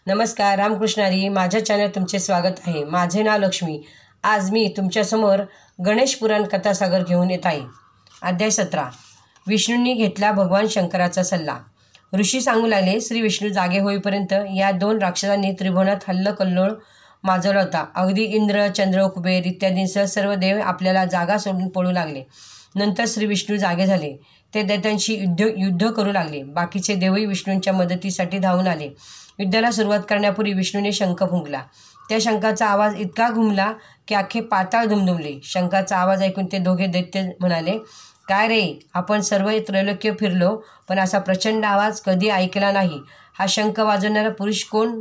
नमस्कार, रामकृष्णारी. माझ्या चॅनल तुमचे स्वागत आहे. माझे नाव लक्ष्मी. आज मी तुमच्यासमोर गणेश पुराण कथासागर घेऊन येत आहे. अध्याय 17. विष्णूंनी घेतला भगवान शंकराचा सल्ला. ऋषी सांगू लागले, श्री विष्णू जागे होईपर्यंत या दोन राक्षसांनी त्रिभुवनात हल्लकल्लोळ माजवला होता. अगदी इंद्र, चंद्र, कुबेर इत्यादींसह सर्व देव आपल्याला जागा सोडून पळू लागले. नंतर श्री विष्णू जागे झाले. ते दैत्यांशी युद्ध करू लागले. बाकीचे देवही विष्णूंच्या मदतीसाठी धावून आले. युद्धाला सुरुवात करण्यापूर्वी विष्णूने शंख फुंकला. त्या शंखाचा आवाज इतका घुमला की अख्खे पाताळ दुमदुमले. शंखाचा आवाज ऐकून ते दोघे दैत्य म्हणाले, काय रे, आपण सर्व त्रैलोक्य फिरलो पण असा प्रचंड आवाज कधी ऐकला नाही. हा शंख वाजवणारा पुरुष कोण?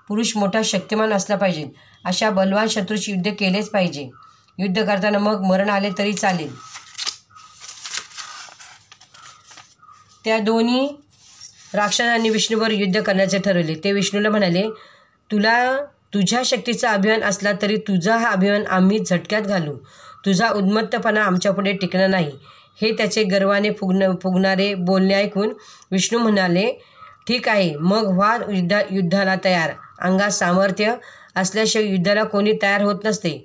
पुरुष मोठा शक्तिमान असला पाहिजे. अशा बलवान शत्रूशी युद्ध केलेच पाहिजे. युद्ध करताना मग मरण आले तरी चालेल. त्या दोन्ही राक्षसांनी विष्णूवर युद्ध करण्याचे ठरवले. ते विष्णूला म्हणाले, तुला तुझ्या शक्तीचा अभिमान असला तरी तुझा हा अभिमान आम्ही झटक्यात घालू. तुझा उन्मत्तपणा आमच्यापुढे टिकणार नाही. हे त्याचे गर्वाने फुगणारे बोलणे ऐकून विष्णू म्हणाले, ठीक आहे, मग व्हा युद्धाला तयार. अंगात सामर्थ्य असल्याशिवाय युद्धाला कोणी तयार होत नसते.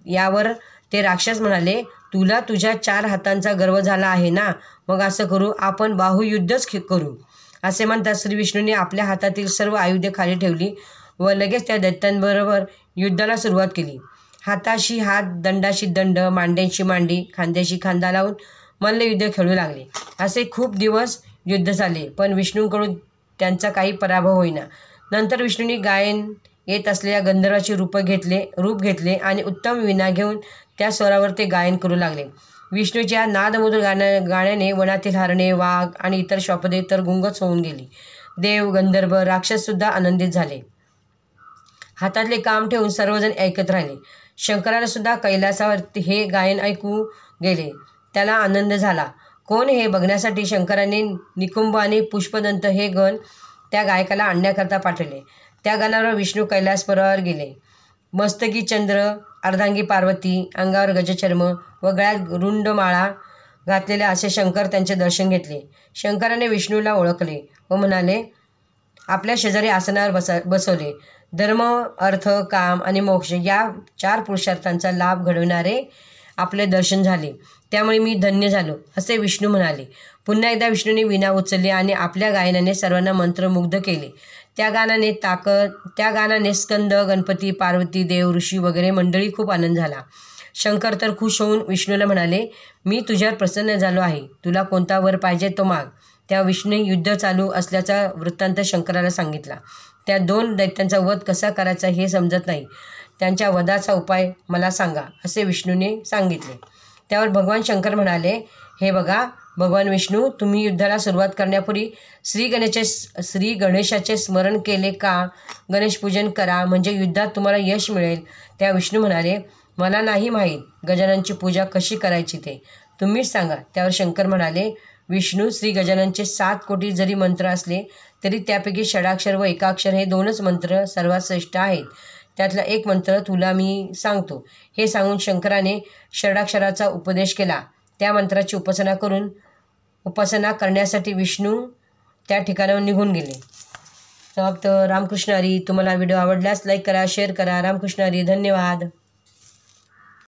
यावर ते राक्षस म्हणाले, तुला तुझ्या 4 हातांचा गर्व झाला आहे ना, मग असं करू, आपण बाहुयुद्धच करू. असे म्हणतात श्री विष्णूने आपल्या हातातील सर्व आयुधे खाली ठेवली व लगेच त्या दैत्यांबरोबर युद्धाला सुरुवात केली. हाताशी हात, दंडाशी दंड, मांड्यांशी मांडी, खांद्याशी खांदा लावून मल्लयुद्ध खेळू लागले. असे खूप दिवस युद्ध झाले पण विष्णूंकडून त्यांचा काही पराभव होईना. नंतर विष्णूंनी गायन येत असलेल्या गंधर्वाचे रूप घेतले आणि उत्तम वीणा घेऊन त्या स्वरावर ते गायन करू लागले. विष्णूच्या नादमधुर गाण्याने वनातील हरणे, वाघ आणि इतर श्वापदे तर गुंगच होऊन गेली. देव, गंधर्व, राक्षससुद्धा आनंदित झाले. हातातले काम ठेवून सर्वजण ऐकत राहिले. शंकराला सुद्धा कैलासावर हे गायन ऐकू गेले. त्याला आनंद झाला. कोण हे बघण्यासाठी शंकराने निकुंभ आणि पुष्पदंत हे गण त्या गायकाला आणण्याकरता पाठवले. त्या गणावर विष्णू कैलासपर्वतावर गेले. मस्तकी चंद्र, अर्धांगी पार्वती, अंगावर गजचर्म व गळ्यात रुंड माळा घातलेले असे शंकर त्यांचे दर्शन घेतले. शंकराने विष्णूला ओळखले व म्हणाले, आपल्या शेजारी आसनावर बसवले. धर्म, अर्थ, काम आणि मोक्ष या 4 पुरुषार्थांचा लाभ घडविणारे आपले दर्शन झाले. त्यामुळे मी धन्य झालो, असे विष्णू म्हणाले. पुन्हा एकदा विष्णूने वीणा उचलली आणि आपल्या गायनाने सर्वांना मंत्रमुग्ध केले. त्या गाण्याने स्कंद, गणपती, पार्वती, देव, ऋषी वगैरे मंडळी खूप आनंद झाला. शंकर तर खुश होऊन विष्णूला म्हणाले, मी तुझ्यावर प्रसन्न झालो आहे. तुला कोणता वर पाहिजे तो माग. त्या विष्णूने युद्ध चालू असल्याचा वृत्तांत शंकराला सांगितला. त्या 2 दैत्यांचा वध कसा करायचा हे समजत नाही. त्यांच्या वधाचा उपाय मला सांगा, असे विष्णूने सांगितले. त्यावर भगवान शंकर म्हणाले, हे बघा भगवान विष्णू, तुम्ही युद्धाला सुरुवात करण्यापूर्वी श्री गणेशाचे स्मरण केले का? गणेशपूजन करा, म्हणजे युद्धात तुम्हाला यश मिळेल. त्या विष्णू म्हणाले, मला नाही माहीत गजाननची पूजा कशी करायची ते तुम्हीच सांगा. त्यावर शंकर म्हणाले, विष्णू, श्री गजाननचे 7 कोटी जरी मंत्र असले तरी त्यापैकी षडाक्षर व एकाक्षर हे 2च मंत्र सर्वात श्रेष्ठ आहेत. त्यातला एक मंत्र तुला मी सांगतो. हे सांगून शंकराने षडाक्षराचा उपदेश केला. त्या मंत्राची उपासना करण्यासाठी विष्णू त्या ठिकाणावर निघून गेले. समाप्त. रामकृष्णारी. तुम्हाला व्हिडिओ आवडल्यास लाईक करा, शेअर करा. रामकृष्णारी. धन्यवाद.